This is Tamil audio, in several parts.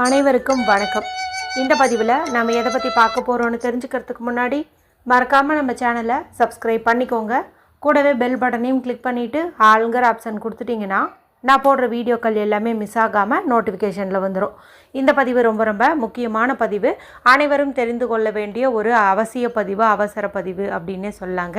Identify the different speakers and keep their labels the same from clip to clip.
Speaker 1: அனைவருக்கும் வணக்கம். இந்த பதிவில் நம்ம எதை பற்றி பார்க்க போகிறோன்னு தெரிஞ்சுக்கிறதுக்கு முன்னாடி மறக்காமல் நம்ம சேனலை சப்ஸ்கிரைப் பண்ணிக்கோங்க. கூடவே பெல் பட்டனையும் கிளிக் பண்ணிவிட்டு ஆளுங்கிற ஆப்ஷன் கொடுத்துட்டிங்கன்னா நான் போடுற வீடியோக்கள் எல்லாமே மிஸ் ஆகாமல் நோட்டிஃபிகேஷனில் வந்துடும். இந்த பதிவு ரொம்ப ரொம்ப முக்கியமான பதிவு, அனைவரும் தெரிந்து கொள்ள வேண்டிய ஒரு அவசிய பதிவு, அவசர பதிவு அப்படின்னே சொல்லாங்க.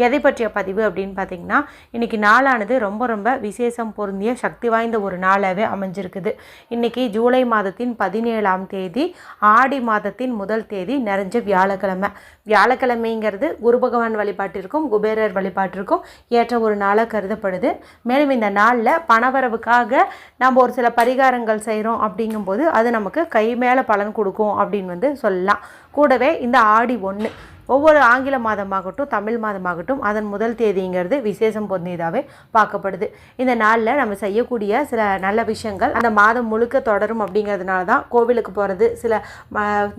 Speaker 1: எதை பற்றிய பதிவு அப்படின்னு பார்த்திங்கன்னா, இன்றைக்கி நாளானது ரொம்ப ரொம்ப விசேஷம் பொருந்திய சக்தி வாய்ந்த ஒரு நாளாகவே அமைஞ்சிருக்குது. இன்றைக்கி ஜூலை மாதத்தின் 17ஆம் தேதி, ஆடி மாதத்தின் முதல் தேதி, நிறைஞ்ச வியாழக்கிழமை. வியாழக்கிழமைங்கிறது குரு பகவான் வழிபாட்டிற்கும் குபேரர் வழிபாட்டிற்கும் ஏற்ற ஒரு நாளாக கருதப்படுது. மேலும் இந்த நாளில் பணவரவுக்காக நம்ம ஒரு சில பரிகாரங்கள் செய்கிறோம் அப்படிங்கும்போது அது நமக்கு கை மேலே பலன் கொடுக்கும் அப்படின்னு சொல்லலாம். கூடவே இந்த ஆடி 1 ஒவ்வொரு ஆங்கில மாதமாகட்டும் தமிழ் மாதமாகட்டும் அதன் முதல் தேதிங்கிறது விசேஷம் பொருந்தியதாகவே பார்க்கப்படுது. இந்த நாளில் நம்ம செய்யக்கூடிய சில நல்ல விஷயங்கள் அந்த மாதம் முழுக்க தொடரும். அப்படிங்கிறதுனால தான் கோவிலுக்கு போகிறது, சில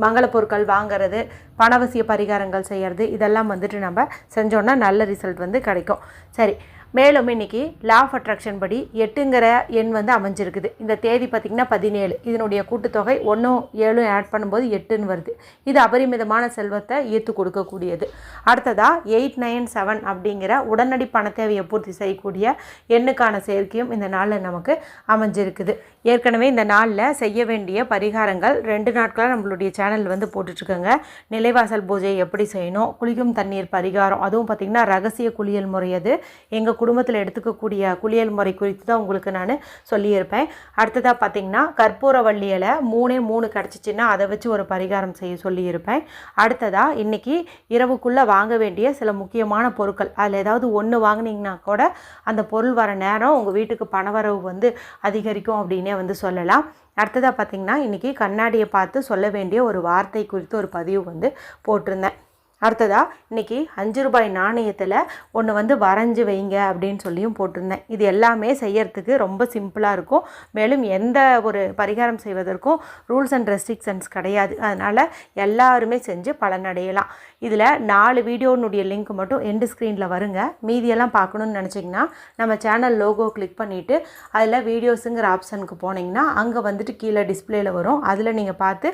Speaker 1: மங்கள பொருட்கள் வாங்கிறது, பணவசிய பரிகாரங்கள் செய்கிறது, இதெல்லாம் நம்ம செஞ்சோன்னா நல்ல ரிசல்ட் கிடைக்கும். சரி, மேலும் இன்றைக்கி லா ஆஃப் அட்ராக்ஷன் படி 8ங்கிற எண் அமைஞ்சிருக்குது. இந்த தேதி பார்த்திங்கன்னா 17. இதனுடைய கூட்டுத்தொகை 1 7 ஆட் பண்ணும்போது 8ன்னு வருது. இது அபரிமிதமான செல்வத்தை ஈர்த்து கொடுக்கக்கூடியது. அடுத்ததாக 897 அப்படிங்கிற உடனடி பண தேவையை பூர்த்தி செய்யக்கூடிய எண்ணுக்கான சேர்க்கையும் இந்த நாளில் நமக்கு அமைஞ்சிருக்குது. ஏற்கனவே இந்த நாளில் செய்ய வேண்டிய பரிகாரங்கள் 2 நாட்களாக நம்மளுடைய சேனல் போட்டுட்ருக்கோங்க. நிலைவாசல் பூஜை எப்படி செய்யணும், குளிக்கும் தண்ணீர் பரிகாரம், அதுவும் பார்த்திங்கன்னா ரகசிய குளியல் முறை, அது எங்கள் குடும்பத்தில் எடுத்துக்கக்கூடிய குளியல் முறை குறித்து தான் உங்களுக்கு நான் சொல்லியிருப்பேன். அடுத்ததாக பார்த்திங்கன்னா கற்பூரவள்ளி இலை 3 கிடச்சிச்சின்னா அதை வச்சு ஒரு பரிகாரம் செய்ய சொல்லியிருப்பேன். அடுத்ததாக இன்றைக்கி இரவுக்குள்ளே வாங்க வேண்டிய சில முக்கியமான பொருட்கள், அதில் ஏதாவது ஒன்று வாங்கினீங்கன்னா கூட அந்த பொருள் வர நேரம் உங்கள் வீட்டுக்கு பணவரவு அதிகரிக்கும் அப்படின்னே சொல்லலாம். அடுத்ததாக பார்த்திங்கன்னா இன்றைக்கி கண்ணாடியை பார்த்து சொல்ல வேண்டிய ஒரு வார்த்தை குறித்து ஒரு பதிவு போட்டிருந்தேன். அடுத்ததாக இன்றைக்கி 5 ரூபாய் நாணயத்தில் ஒன்று வரைஞ்சி வைங்க அப்படின்னு சொல்லியும் போட்டிருந்தேன். இது எல்லாமே செய்யறதுக்கு ரொம்ப சிம்பிளாக இருக்கும். மேலும் எந்த ஒரு பரிகாரம் செய்வதற்கும் ரூல்ஸ் அண்ட் ரெஸ்ட்ரிக்ஷன்ஸ் கிடையாது. அதனால் எல்லாருமே செஞ்சு பலனடையலாம். இதில் 4 வீடியோனுடைய லிங்க் மட்டும் எண்டு ஸ்க்ரீனில் வருங்க. மீதியெல்லாம் பார்க்கணுன்னு நினச்சிங்கன்னா நம்ம சேனல் லோகோ கிளிக் பண்ணிவிட்டு அதில் வீடியோஸுங்கிற ஆப்ஷனுக்கு போனீங்கன்னா அங்கே கீழே டிஸ்பிளேயில் வரும். அதில் நீங்கள் பார்த்து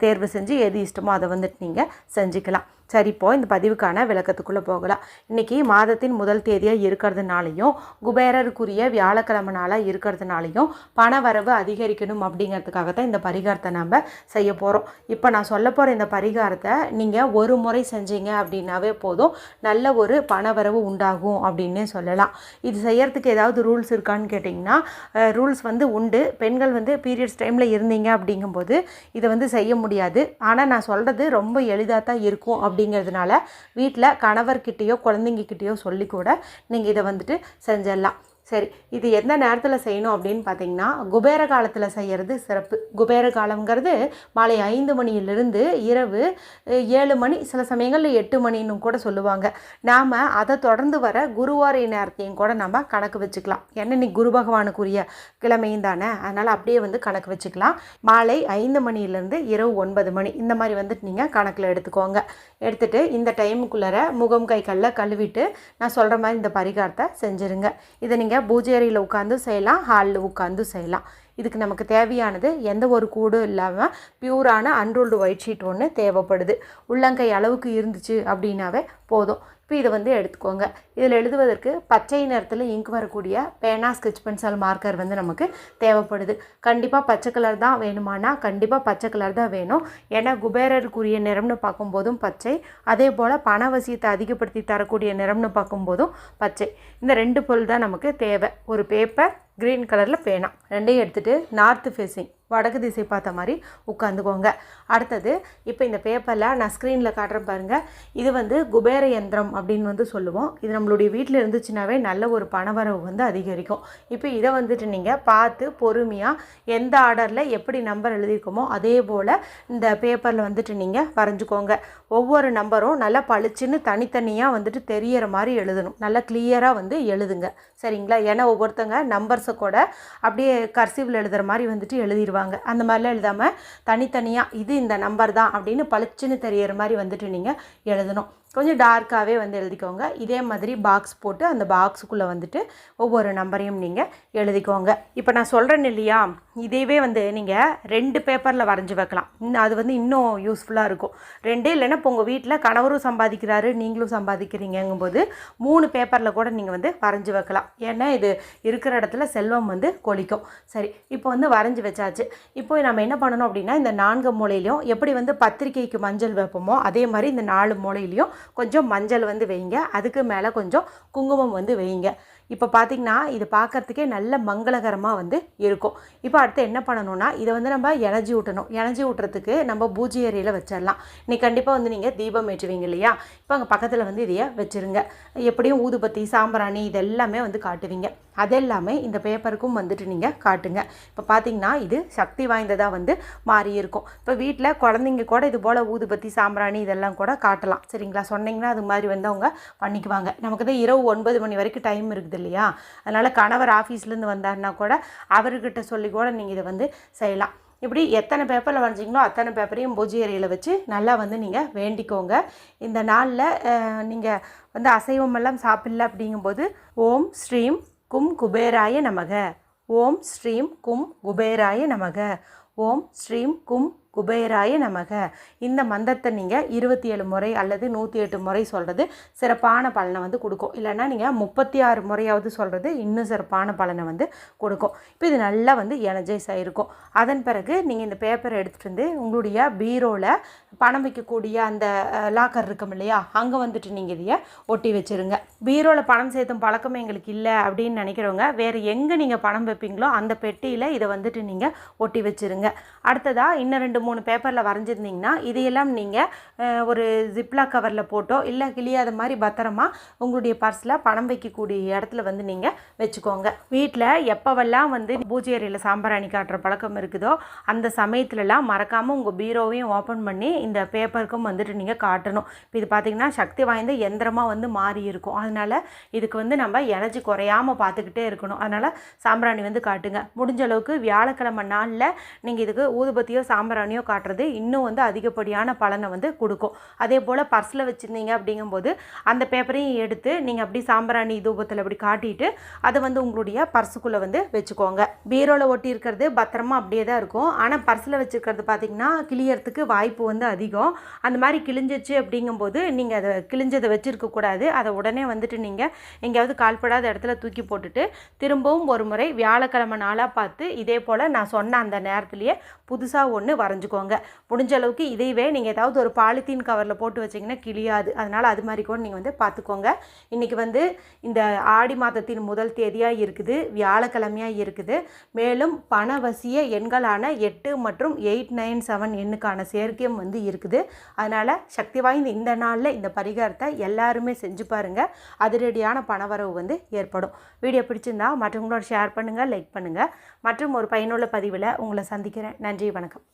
Speaker 1: தேர்வு செஞ்சு எது இஷ்டமோ அதை நீங்கள் செஞ்சுக்கலாம். சரி, இப்போது இந்த பதிவுக்கான விளக்கத்துக்குள்ளே போகலாம். இன்றைக்கி மாதத்தின் முதல் தேதியாக இருக்கிறதுனாலையும் குபேரருக்குரிய வியாழக்கிழமை நாளாக இருக்கிறதுனாலையும் பண வரவு அதிகரிக்கணும் அப்படிங்கிறதுக்காக தான் இந்த பரிகாரத்தை நம்ம செய்ய போகிறோம். இப்போ நான் சொல்ல போகிற இந்த பரிகாரத்தை நீங்கள் ஒரு முறை செஞ்சீங்க அப்படின்னாவே போதும், நல்ல ஒரு பண வரவு உண்டாகும் அப்படின்னே சொல்லலாம். இது செய்யறதுக்கு ஏதாவது ரூல்ஸ் இருக்கான்னு கேட்டிங்கன்னா ரூல்ஸ் உண்டு. பெண்கள் பீரியட்ஸ் டைமில் இருந்தீங்க அப்படிங்கும்போது இதை செய்ய முடியாது. ஆனால் நான் சொல்கிறது ரொம்ப எளிதாக தான் இருக்கும். அப்படிங்கிறதுனால வீட்டில் கணவர்கிட்டையோ குழந்தைங்கக்கிட்டேயோ சொல்லி கூட நீங்கள் இதை செஞ்சிடலாம். சரி, இது எந்த நேரத்தில் செய்யணும் அப்படின்னு பார்த்தீங்கன்னா குபேர காலத்தில் செய்கிறது சிறப்பு. குபேர காலங்கிறது மாலை 5 மணியிலிருந்து இரவு 7 மணி, சில சமயங்களில் 8 மணின்னு கூட சொல்லுவாங்க. நாம் அதை தொடர்ந்து வர குருவாரை நேரத்தையும் கூட நம்ம கணக்கு வச்சுக்கலாம். ஏன்னா இன்னைக்கு குரு பகவானுக்குரிய கிழமையும் தானே, அதனால் அப்படியே கணக்கு வச்சுக்கலாம். மாலை 5 மணியிலேருந்து இரவு 9 மணி இந்த மாதிரி நீங்கள் கணக்கில் எடுத்துக்கோங்க. எடுத்துகிட்டு இந்த டைமுக்குள்ளார முகம் கை கல்ல கழுவிட்டு நான் சொல்கிற மாதிரி இந்த பரிகாரத்தை செஞ்சுருங்க. இதை நீங்கள் பூஜை அறையில் உட்காந்து செய்யலாம், ஹாலில் உட்காந்து செய்யலாம். இதுக்கு நமக்கு தேவையானது எந்த ஒரு கூடும் இல்லாமல் பியூரான அன்ரூல்டு ஒயிட் ஷீட் ஒன்று தேவைப்படுது. உள்ளங்கை அளவுக்கு இருந்துச்சு அப்படின்னாவே போதும். இப்போ இதை எடுத்துக்கோங்க. இதில் எழுதுவதற்கு பச்சை நிறத்தில் இங்க் வரக்கூடிய பேனா, ஸ்கெட்ச் பென்சில், மார்க்கர் நமக்கு தேவைப்படுது. கண்டிப்பாக பச்சை கலர் தான் வேணுமானா கண்டிப்பாக பச்சை கலர் தான் வேணும். ஏன்னா குபேரருக்குரிய நிறம்னு பார்க்கும்போதும் பச்சை, அதே போல் பணவசியத்தை அதிகப்படுத்தி தரக்கூடிய நிறம்னு பார்க்கும்போதும் பச்சை. இந்த 2 பொருள் தான் நமக்கு தேவை. ஒரு பேப்பர், க்ரீன் கலரில் பேனா, ரெண்டையும் எடுத்துகிட்டு நார்த்து ஃபேஸிங் வடக்கு திசை பார்த்த மாதிரி உட்காந்துக்கோங்க. அடுத்தது இப்போ இந்த பேப்பரில் நான் ஸ்க்ரீனில் காட்டுறேன் பாருங்கள். இது குபேர யந்திரம் அப்படின்னு சொல்லுவோம். இது நம்மளுடைய வீட்டில் இருந்துச்சுனாவே நல்ல ஒரு பணவரவு அதிகரிக்கும். இப்போ இதை நீங்கள் பார்த்து பொறுமையாக எந்த ஆர்டரில் எப்படி நம்பர் எழுதியிருக்கோமோ அதே போல் இந்த பேப்பரில் நீங்கள் வரைஞ்சிக்கோங்க. ஒவ்வொரு நம்பரும் நல்லா பளிச்சுன்னு தனித்தனியாக தெரியற மாதிரி எழுதணும். நல்லா கிளியராக எழுதுங்க. சரிங்களா? ஏன்னா ஒவ்வொருத்தங்க நம்பர்ஸை கூட அப்படியே கர்சிவில் எழுதுகிற மாதிரி எழுதிடுவாங்க. அந்த மாதிரிலாம் எழுதாமல் தனித்தனியாக இது இந்த நம்பர் தான் அப்படின்னு பளிச்சுன்னு தெரியற மாதிரி நீங்கள் எழுதணும். கொஞ்சம் டார்க்காகவே வந்து எழுதிக்கோங்க. இதே மாதிரி பாக்ஸ் போட்டு அந்த பாக்ஸுக்குள்ளே வந்துட்டு ஒவ்வொரு நம்பரையும் நீங்கள் எழுதிக்கோங்க. இப்போ நான் சொல்கிறேன்னு இல்லையா, இதேவே வந்து நீங்கள் 2 பேப்பரில் வரைஞ்சி வைக்கலாம். அது வந்து இன்னும் யூஸ்ஃபுல்லாக இருக்கும். 2 இல்லைன்னா இப்போ உங்கள் வீட்டில் கணவரும் சம்பாதிக்கிறாரு, நீங்களும் சம்பாதிக்கிறீங்கும்போது 3 பேப்பரில் கூட நீங்கள் வந்து வரைஞ்சி வைக்கலாம். ஏன்னா இது இருக்கிற இடத்துல செல்வம் வந்து கொளிக்கும். சரி, இப்போ வந்து வரைஞ்சி வச்சாச்சு. இப்போ நம்ம என்ன பண்ணணும் அப்படின்னா, இந்த 4 மூலையிலையும் எப்படி வந்து பத்திரிக்கைக்கு மஞ்சள் வைப்போமோ அதே மாதிரி இந்த 4 மூலையிலையும் கொஞ்சம் மஞ்சள் வந்து வைங்க. அதுக்கு மேலே கொஞ்சம் குங்குமம் வந்து வைங்க. இப்போ பார்த்திங்கன்னா இது பார்க்குறதுக்கே நல்ல மங்களகரமாக வந்து இருக்கும். இப்போ அடுத்து என்ன பண்ணணும்னா, இதை வந்து நம்ம எனர்ஜி ஊட்டணும். எனர்ஜி ஊட்டுறதுக்கு நம்ம பூஜை அறையில் வச்சிடலாம். இன்றைக்கி கண்டிப்பாக வந்து நீங்கள் தீபம் ஏற்றுவீங்க இல்லையா, இப்போ அங்கே பக்கத்தில் வந்து இதையே வச்சுருங்க. எப்படியும் ஊதுபத்தி, சாம்பிராணி இதெல்லாமே வந்து காட்டுவீங்க. அதெல்லாமே இந்த பேப்பருக்கும் வந்துட்டு நீங்கள் காட்டுங்க. இப்போ பார்த்திங்கன்னா இது சக்தி வாய்ந்ததாக வந்து மாறி இருக்கும். இப்போ வீட்டில் குழந்தைங்க கூட இது போல் ஊதுபத்தி, சாம்பிராணி இதெல்லாம் கூட காட்டலாம். சரிங்களா, சொன்னிங்கன்னா அது மாதிரி வந்து அவங்க பண்ணிக்குவாங்க. நமக்கு தான் இரவு 9 மணி வரைக்கும் டைம் இருக்குது இல்லையா, அதனால் கணவர் ஆஃபீஸ்லேருந்து வந்தாருன்னா கூட அவர்கிட்ட சொல்லி கூட நீங்கள் இதை வந்து செய்யலாம். இப்படி எத்தனை பேப்பரில் வரைஞ்சிங்களோ அத்தனை பேப்பரையும் பூஜை அறையில் வச்சு நல்லா வந்து நீங்கள் வேண்டிக்கோங்க. இந்த நாளில் நீங்கள் வந்து அசைவமெல்லாம் சாப்பிடல அப்படிங்கும்போது ஓம் ஸ்ரீம் கும் குபேராய நமக, ஓம் ஸ்ரீம் கும் குபேராய நமக, ஓம் ஸ்ரீம் கும் குபேராய நமக. இந்த மந்திரத்தை நீங்கள் 27 முறை அல்லது 108 முறை சொல்கிறது சிறப்பான பலனை வந்து கொடுக்கும். இல்லைன்னா நீங்கள் 36 முறையாவது சொல்கிறது இன்னும் சிறப்பான பலனை வந்து கொடுக்கும். இப்போ இது நல்லா வந்து எனர்ஜைஸ் ஆகிருக்கும். அதன் பிறகு நீங்கள் இந்த பேப்பரை எடுத்துகிட்டு வந்து உங்களுடைய பீரோவில் பணம் வைக்கக்கூடிய அந்த லாக்கர் இருக்கும் இல்லையா, அங்கே வந்துட்டு நீங்கள் இதையை ஒட்டி வச்சுருங்க. பீரோவில் பணம் சேர்த்தும் பழக்கமே எங்களுக்கு இல்லை அப்படின்னு நினைக்கிறவங்க வேறு எங்கே நீங்கள் பணம் வைப்பீங்களோ அந்த பெட்டியில் இதை வந்துட்டு நீங்கள் ஒட்டி வச்சுருங்க. அடுத்ததாக இன்னும் 2-3 பேப்பரில் வரைஞ்சிருந்தீங்கன்னா இதையெல்லாம் நீங்கள் ஒரு ஜிப்லா கவரில் போட்டோ இல்லை கிளியாத மாதிரி பத்திரமா உங்களுடைய பர்ஸில் பணம் வைக்கக்கூடிய இடத்துல வந்து நீங்கள் வச்சுக்கோங்க. வீட்டில் எப்போவெல்லாம் வந்து பூஜை அறையில் சாம்பிராணி காட்டுற பழக்கம் இருக்குதோ அந்த சமயத்துலலாம் மறக்காமல் உங்கள் பீரோவையும் ஓப்பன் பண்ணி இந்த பேப்பருக்கும் வந்துட்டு நீங்கள் காட்டணும். இப்போ இது பார்த்திங்கன்னா சக்தி வாய்ந்த எந்திரமாக வந்து மாறி இருக்கும். அதனால் இதுக்கு வந்து நம்ம எனர்ஜி குறையாமல் பார்த்துக்கிட்டே இருக்கணும். அதனால் சாம்பிராணி வந்து காட்டுங்க. முடிஞ்ச அளவுக்கு வியாழக்கிழமை நாளில் நீங்கள் இதுக்கு ஊதுபத்தியோ சாம்பிராணியோ காட்டுறது இன்னும் வந்து அதிகப்படியான பலனை வந்து கொடுக்கும். அதே போல் பர்ஸில் வச்சுருந்தீங்க அப்படிங்கும்போது அந்த பேப்பரையும் எடுத்து நீங்கள் அப்படி சாம்பிராணி தூபத்தில் அப்படி காட்டிட்டு அதை வந்து உங்களுடைய பர்ஸுக்குள்ளே வந்து வச்சுக்கோங்க. பீரோவில் ஒட்டி இருக்கிறது பத்திரமா அப்படியே தான் இருக்கும். ஆனால் பர்ஸில் வச்சுருக்கிறது பார்த்திங்கன்னா கிளியறதுக்கு வாய்ப்பு வந்து அதிகம். அந்த மாதிரி கிழிஞ்சிச்சு அப்படிங்கும்போது நீங்கள் அதை கிழிஞ்சதை வச்சுருக்கக்கூடாது. அதை உடனே வந்துட்டு நீங்கள் எங்கேயாவது கால்படாத இடத்துல தூக்கி போட்டுட்டு திரும்பவும் ஒரு முறை வியாழக்கிழமை நாளாக பார்த்து இதே போல் நான் சொன்ன அந்த நேரத்துலேயே புதுசாக ஒன்று வரைஞ்சிக்கோங்க. முடிஞ்ச அளவுக்கு இதையவே நீங்கள் ஏதாவது ஒரு பாலித்தீன் கவரில் போட்டு வச்சிங்கன்னா கிளியாது. அதனால் அது மாதிரி கூட நீங்கள் வந்து பார்த்துக்கோங்க. இன்றைக்கி வந்து இந்த ஆடி மாதத்தின் முதல் தேதியாக இருக்குது, வியாழக்கிழமையாக இருக்குது. மேலும் பணவசிய எண்களான 8 மற்றும் 897 எண்ணுக்கான சேர்க்கையும் வந்து இருக்குது. அதனால் சக்தி வாய்ந்த இந்த நாளில் இந்த பரிகாரத்தை எல்லாருமே செஞ்சு பாருங்கள். அதிரடியான பணவரவு வந்து ஏற்படும். வீடியோ பிடிச்சிருந்தா மற்றவங்களோட ஷேர் பண்ணுங்கள், லைக் பண்ணுங்கள். மற்றும் ஒரு பயனுள்ள பதிவில் உங்களை சந்திக்கிறேன். நன்றி, வணக்கம்.